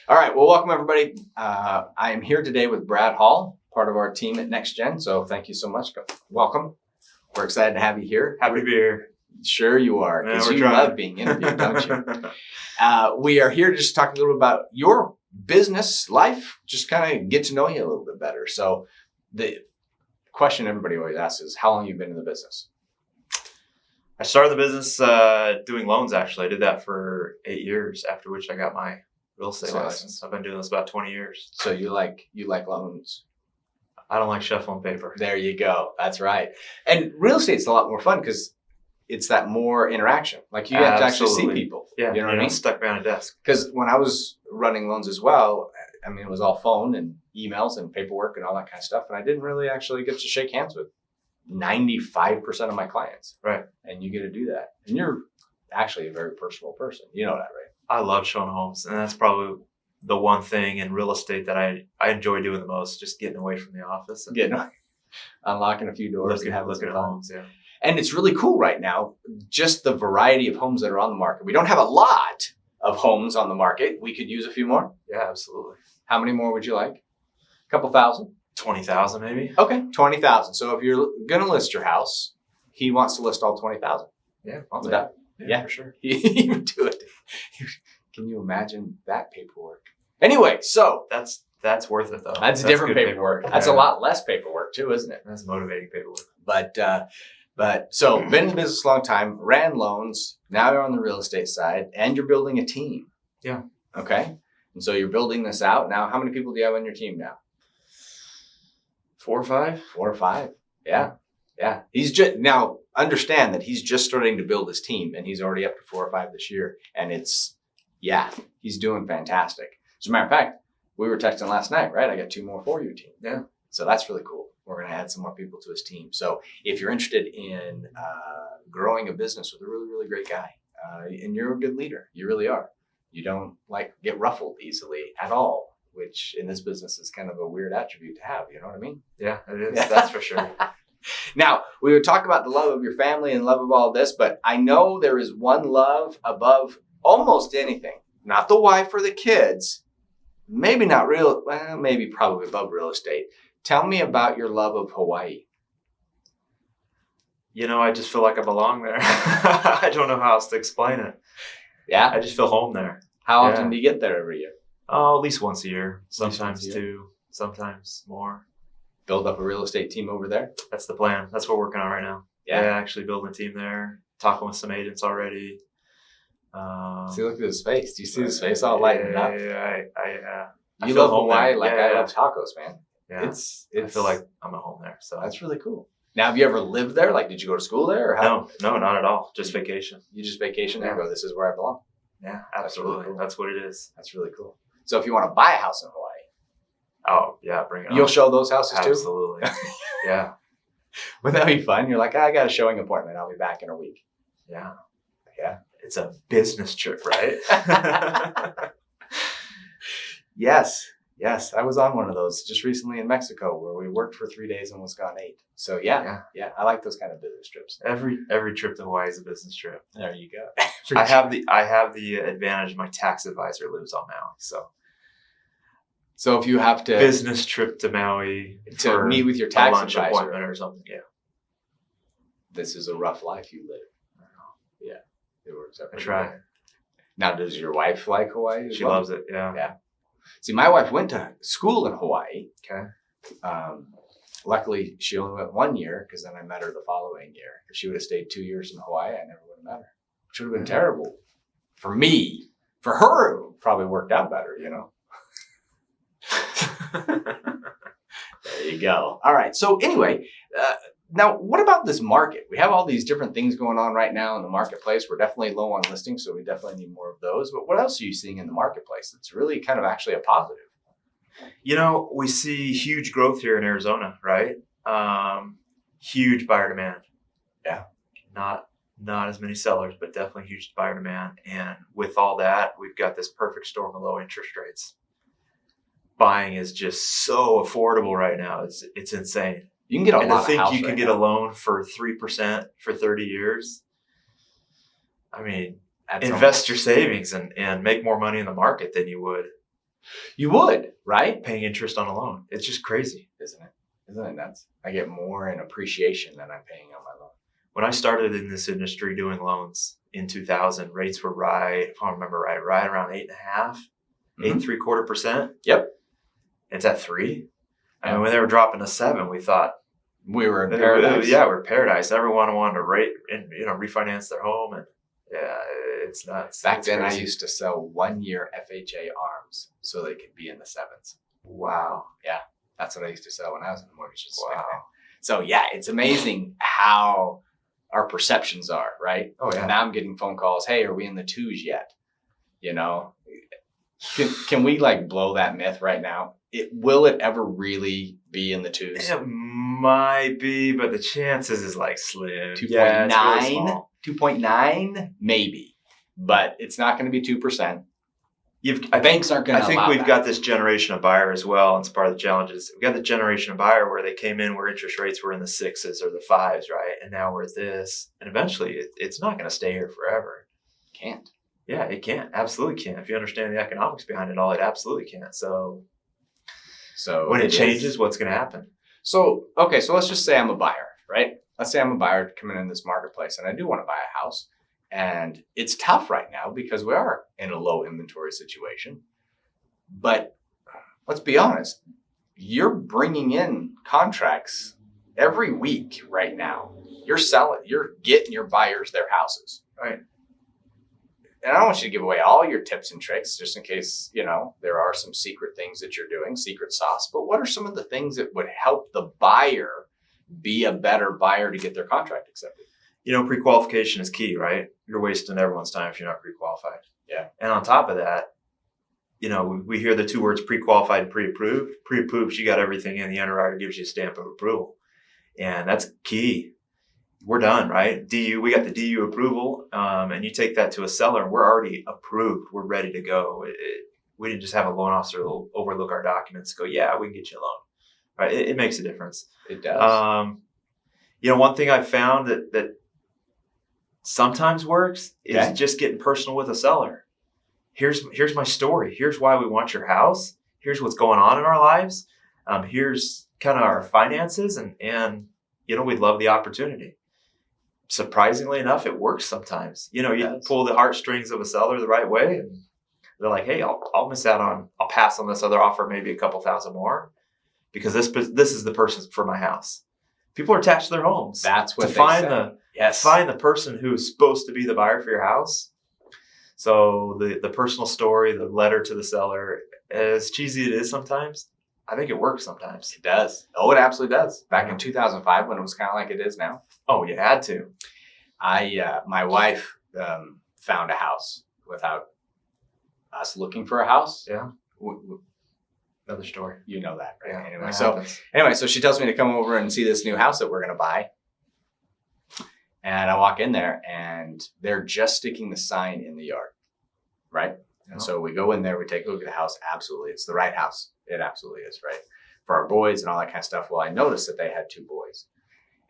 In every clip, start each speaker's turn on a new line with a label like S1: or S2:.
S1: All right. Well, welcome everybody. I am here today with Brad Hall, part of our team at Nexgen. So thank you so much. Welcome. We're excited to have you here.
S2: Happy to be here.
S1: Sure you are, because you love being interviewed, don't you? We are here to just talk a little about your business life, just kind of get to know you a little bit better. So the question everybody always asks is, how long have you been in the business?
S2: I started the business doing loans, actually. I did that for 8 years, after which I got my real estate license. I've been doing this about 20 years.
S1: So you like loans?
S2: I don't like shuffling paper.
S1: There you go. That's right. And real estate's a lot more fun because it's that more interaction. Like you have to actually see people.
S2: Yeah,
S1: you know what I mean?
S2: Stuck behind a desk.
S1: Because when I was running loans as well, I mean, it was all phone and emails and paperwork and all that kind of stuff. And I didn't really actually get to shake hands with 95% of my clients.
S2: Right.
S1: And you get to do that. And you're actually a very personal person. You know that, right?
S2: I love showing homes. And that's probably the one thing in real estate that I enjoy doing the most, just getting away from the office. And
S1: unlocking a few doors and having
S2: looking
S1: some
S2: at
S1: fun.
S2: homes, yeah.
S1: And it's really cool right now, just the variety of homes that are on the market. We don't have a lot of homes on the market. We could use a few more.
S2: Yeah, absolutely.
S1: How many more would you like? A couple thousand?
S2: 20,000 maybe.
S1: Okay, 20,000. So if you're going to list your house, he wants to list all 20,000.
S2: Yeah, I'll do
S1: that.
S2: that.
S1: Yeah,
S2: for sure.
S1: He would do it. Can you imagine that paperwork? Anyway, so
S2: that's worth it though.
S1: That's different paperwork. That's a lot less paperwork too, isn't it?
S2: That's motivating paperwork.
S1: But so been in the business a long time, ran loans. Now you're on the real estate side, and you're building a team.
S2: Yeah.
S1: Okay. And so you're building this out now. How many people do you have on your team now?
S2: 4 or 5.
S1: 4 or 5. Yeah. Yeah. He's just now understand that he's just starting to build his team, and he's already up to 4 or 5 this year. And he's doing fantastic. As a matter of fact, we were texting last night, right? I got 2 more for your team.
S2: Yeah.
S1: So that's really cool. We're going to add some more people to his team. So if you're interested in growing a business with a really, really great guy, and you're a good leader, you really are. You don't get ruffled easily at all, which in this business is kind of a weird attribute to have. You know what I mean?
S2: Yeah, it is. That's for sure.
S1: Now, we would talk about the love of your family and love of all this, but I know there is one love above almost anything. Not the wife or the kids. Maybe not maybe probably above real estate. Tell me about your love of Hawaii.
S2: I just feel like I belong there. I don't know how else to explain it.
S1: Yeah?
S2: I just feel home there.
S1: How often do you get there every year?
S2: Oh, at least once a year. Sometimes 2, sometimes more.
S1: Build up a real estate team over there?
S2: That's the plan. That's what we're working on right now.
S1: Yeah,
S2: actually building a team there. Talking with some agents already.
S1: See, look at his face. Do you see his face all lighting up?
S2: Yeah.
S1: You love Hawaii like I love tacos, man.
S2: Yeah. I feel like I'm at home there. So
S1: that's really cool. Now, have you ever lived there? Did you go to school there? Or how?
S2: No, not at all. Just vacation.
S1: You just vacation there and go, this is where I belong.
S2: Yeah, absolutely. That's, really cool. That's what it is.
S1: That's really cool. So if you want to buy a house in Hawaii.
S2: Oh, yeah, bring it on.
S1: You'll show those houses too?
S2: Absolutely. Yeah.
S1: Wouldn't that be fun? You're like, I got a showing appointment. I'll be back in a week.
S2: Yeah.
S1: Yeah.
S2: It's a business trip, right?
S1: Yes. I was on one of those just recently in Mexico where we worked for 3 days and was gone 8. So yeah. I like those kind of business trips.
S2: Every trip to Hawaii is a business trip.
S1: There you go.
S2: I have the advantage my tax advisor lives on Maui.
S1: So if you have to
S2: business trip to Maui
S1: to meet with your tax
S2: lunch
S1: advisor
S2: appointment or something,
S1: this is a rough life you live. I know. Yeah, it works out.
S2: I try.
S1: Good. Now, does your wife like Hawaii?
S2: She loves it. Yeah.
S1: Yeah. See, my wife went to school in Hawaii.
S2: Okay.
S1: Luckily, she only went 1 year because then I met her the following year. If she would have stayed 2 years in Hawaii, I never would have met her. Which would have been terrible for me. For her, it probably worked out better, There you go. All right. So anyway, now what about this market? We have all these different things going on right now in the marketplace. We're definitely low on listings, so we definitely need more of those. But what else are you seeing in the marketplace that's really kind of actually a positive?
S2: We see huge growth here in Arizona, right? Huge buyer demand.
S1: Yeah.
S2: Not as many sellers, but definitely huge buyer demand. And with all that, we've got this perfect storm of low interest rates. Buying is just so affordable right now. It's insane.
S1: You can get a lot of house.
S2: I think you can get a loan for 3% for 30 years. I mean, invest your savings and make more money in the market than you would
S1: You would, right?
S2: paying interest on a loan. It's just crazy.
S1: Isn't it? Isn't it nuts? I get more in appreciation than I'm paying on my loan.
S2: When I started in this industry doing loans in 2000, rates were right, if I remember right around 8.5%, 8.75%.
S1: Yep.
S2: It's at 3%. I mean, when they were dropping to 7%, we thought
S1: we were in paradise.
S2: Yeah, we're paradise. Everyone wanted to rate and refinance their home, and yeah, it's nuts.
S1: Back
S2: it's
S1: then,
S2: crazy.
S1: I used to sell 1-year FHA ARMs so they could be in the 7s.
S2: Wow.
S1: Yeah, that's what I used to sell when I was in the mortgage industry.
S2: Wow.
S1: So yeah, it's amazing how our perceptions are, right?
S2: Oh yeah.
S1: And now I'm getting phone calls. Hey, are we in the 2s yet? You know, can we like blow that myth right now? Will it ever really be in the 2s?
S2: It might be, but the chances is like slim.
S1: 2.9,
S2: Yeah, it's really small.
S1: 2.9, maybe, but it's not going to be 2%.
S2: Banks
S1: aren't going to.
S2: I think we've got this generation of buyer as well, and it's part of the challenges. We've got the generation of buyer where they came in where interest rates were in the 6s or the 5s, right? And now we're at this, and eventually it's not going to stay here forever.
S1: Can't.
S2: Yeah, it can't. Absolutely can't. If you understand the economics behind it all, it absolutely can't. So when it changes, what's going to happen?
S1: So, okay, so let's just say I'm a buyer, right? Let's say I'm a buyer coming in this marketplace and I do want to buy a house. And it's tough right now because we are in a low inventory situation. But let's be honest, you're bringing in contracts every week right now. You're getting your buyers their houses.
S2: Right.
S1: And I don't want you to give away all your tips and tricks just in case, there are some secret things that you're doing, secret sauce. But what are some of the things that would help the buyer be a better buyer to get their contract accepted?
S2: Pre-qualification is key, right? You're wasting everyone's time if you're not pre-qualified.
S1: Yeah.
S2: And on top of that, we hear the two words pre-qualified and pre-approved. Pre-approved, you got everything in. The underwriter gives you a stamp of approval. And that's key. We're done, right? we got the DU approval, and you take that to a seller, we're already approved. We're ready to go. We didn't just have a loan officer overlook our documents and go, yeah, we can get you a loan, right? It makes a difference.
S1: It does.
S2: One thing I've found that sometimes works is just getting personal with a seller. Here's my story. Here's why we want your house. Here's what's going on in our lives. Here's kind of our finances, and we'd love the opportunity. Surprisingly enough, it works sometimes. You pull the heartstrings of a seller the right way, and they're like, "Hey, I'll pass on this other offer, maybe a couple thousand more, because this is the person for my house." People are attached to their homes.
S1: That's what
S2: find the person who is supposed to be the buyer for your house. So the personal story, the letter to the seller, as cheesy it is sometimes, I think it works sometimes.
S1: It does. Oh, it absolutely does. Back in 2005, when it was kind of like it is now.
S2: Oh, you had to.
S1: My wife found a house without us looking for a house.
S2: Yeah. Another story.
S1: You know that, right?
S2: Yeah,
S1: anyway, so she tells me to come over and see this new house that we're going to buy. And I walk in there and they're just sticking the sign in the yard, right? And so we go in there, we take a look at the house. Absolutely. It's the right house. It absolutely is, right? For our boys and all that kind of stuff. Well, I noticed that they had 2 boys.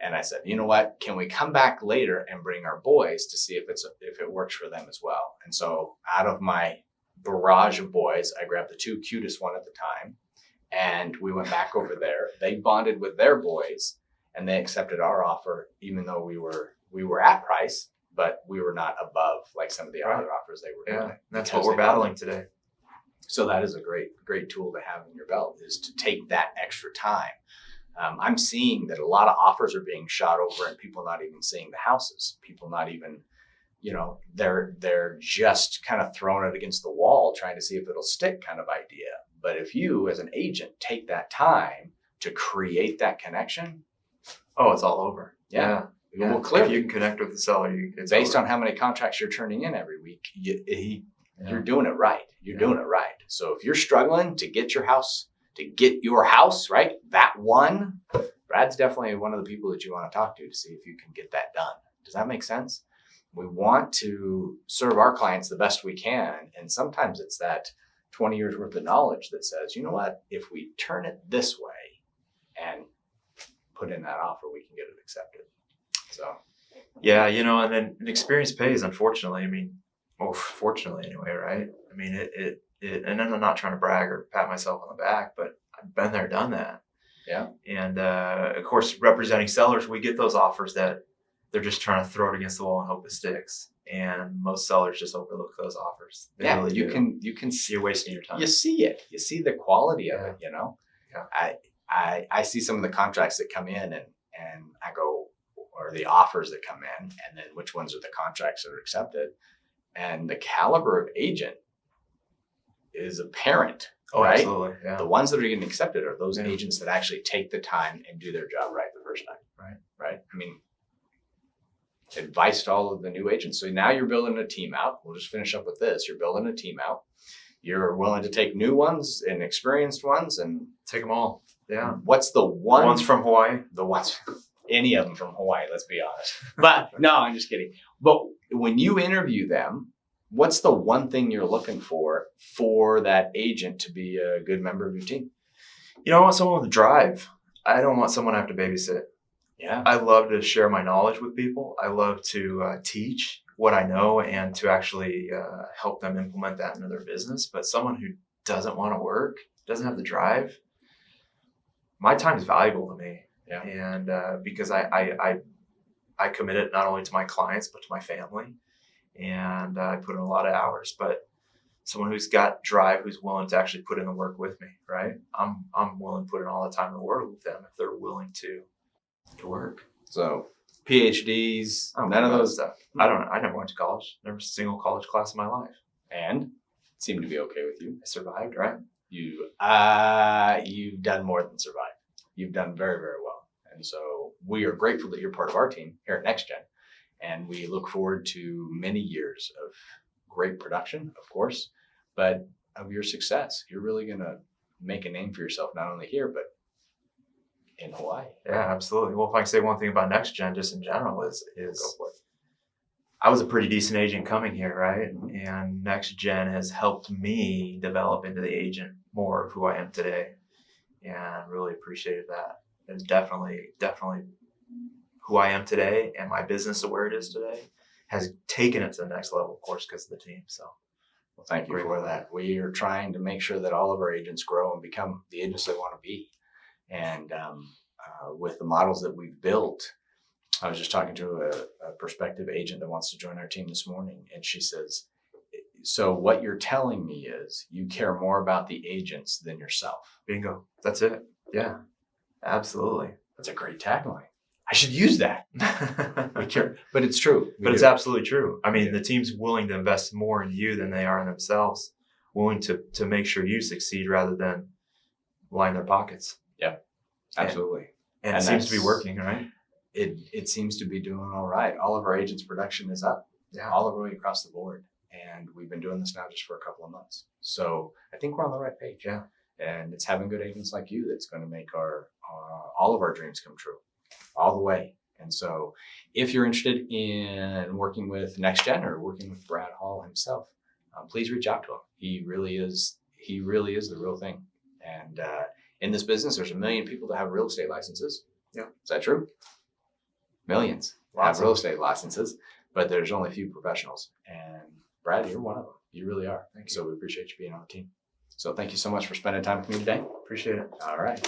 S1: And I said, you know what? Can we come back later and bring our boys to see if it works for them as well? And so out of my barrage of boys, I grabbed the 2 cutest one at the time. And we went back over there. They bonded with their boys and they accepted our offer, even though we were at price, but we were not above like some of the other offers they were doing.
S2: That's what we're battling today.
S1: So that is a great tool to have in your belt, is to take that extra time. I'm seeing that a lot of offers are being shot over and people not even seeing the houses. People not even, they're just kind of throwing it against the wall, trying to see if it'll stick kind of idea. But if you as an agent take that time to create that connection,
S2: oh, it's all over.
S1: Yeah.
S2: Well, clearly, if you can connect with the seller, it's
S1: based
S2: over.
S1: on how many contracts you're turning in every week, you're doing it right. You're doing it right. So if you're struggling to get your house, right, that one, Brad's definitely one of the people that you want to talk to see if you can get that done. Does that make sense? We want to serve our clients the best we can. And sometimes it's that 20 years worth of knowledge that says, you know what, if we turn it this way and put in that offer, we can get it accepted. So,
S2: yeah, and then experience pays, unfortunately. I mean, well, fortunately anyway, right? I mean, and I'm not trying to brag or pat myself on the back, but I've been there, done that.
S1: Yeah.
S2: And of course, representing sellers, we get those offers that they're just trying to throw it against the wall and hope it sticks. And most sellers just overlook those offers. They
S1: Yeah,
S2: really
S1: you
S2: do.
S1: can
S2: You're wasting your time.
S1: you see it. You see the quality of
S2: Yeah.
S1: it, you know.
S2: Yeah.
S1: I see some of the contracts that come in and I go, or the offers that come in, and then which ones are the contracts that are accepted, and the caliber of agent is apparent.
S2: Oh,
S1: right?
S2: absolutely. Yeah.
S1: The ones that are getting accepted are those
S2: Yeah.
S1: agents that actually take the time and do their job right the first time. Right. I mean, advice to all of the new agents. So now you're building a team out. We'll just finish up with this. You're building a team out. You're willing to take new ones and experienced ones, and
S2: Take them all. Yeah.
S1: what's the one?
S2: The ones from Hawaii.
S1: The ones, any of them from Hawaii, let's be honest. But no, I'm just kidding. But when you interview them, what's the one thing you're looking for that agent to be a good member of your team?
S2: You know, I want someone with drive. I don't want someone to have to babysit.
S1: Yeah.
S2: I love to share my knowledge with people. I love to teach what I know and to actually help them implement that into their business. But someone who doesn't want to work, doesn't have the drive, my time is valuable to me.
S1: Yeah.
S2: And because I commit it not only to my clients, but to my family. And I put in a lot of hours. But someone who's got drive, who's willing to actually put in the work with me, right? I'm willing to put in all the time in the world with them if they're willing to work.
S1: So PhDs,
S2: I don't
S1: none
S2: know
S1: of
S2: about
S1: those.
S2: stuff. I never went to college. Never a single college class in my life.
S1: And seem to be okay with you.
S2: I survived, right?
S1: You've done more than survive. You've done very, very well. And so we are grateful that you're part of our team here at Nexgen. And we look forward to many years of great production, of course, but of your success. You're really going to make a name for yourself, not only here, but in Hawaii.
S2: Yeah, absolutely. Well, if I can say one thing about Nexgen, just in general, is
S1: Go for it.
S2: I was a pretty decent agent coming here, right? And Nexgen has helped me develop into the agent more of who I am today, and really appreciated that. And definitely who I am today and my business to where it is today has taken it to the next level, of course, because of the team. So
S1: Well, thank you
S2: Great
S1: for
S2: for
S1: that. We are trying to make sure that all of our agents grow and become the agents they want to be. And with the models that we've built, I was just talking to a prospective agent that wants to join our team this morning, and she says, so what you're telling me is you care more about the agents than yourself.
S2: bingo. That's it. Yeah, absolutely.
S1: That's a great tagline. I should use that. We care, but it's true. We
S2: But it's
S1: do.
S2: absolutely true. I mean,
S1: Yeah.
S2: the team's willing to invest more in you than they are in themselves, willing to make sure you succeed rather than line their pockets.
S1: Absolutely.
S2: And it
S1: And
S2: seems to be
S1: that's-
S2: working, right?
S1: It seems to be doing all right. All of our agents' production is up.
S2: Yeah.
S1: All the way across the board. And we've been doing this now just for a couple of months. So I think we're on the right page.
S2: Yeah.
S1: And it's having good agents like you that's going to make our all of our dreams come true all the way. And so if you're interested in working with Nexgen or working with Brad Hall himself, please reach out to him. He really is the real thing. And in this business, there's 1 million people that have real estate licenses.
S2: Yeah.
S1: Is that true? Millions
S2: Lots
S1: have real
S2: of
S1: estate licenses, but there's only a few professionals. And Brad, you're one of them. You really are.
S2: Thank you.
S1: So we appreciate you being on the team. So thank you so much for spending time with me today.
S2: Appreciate it.
S1: All right.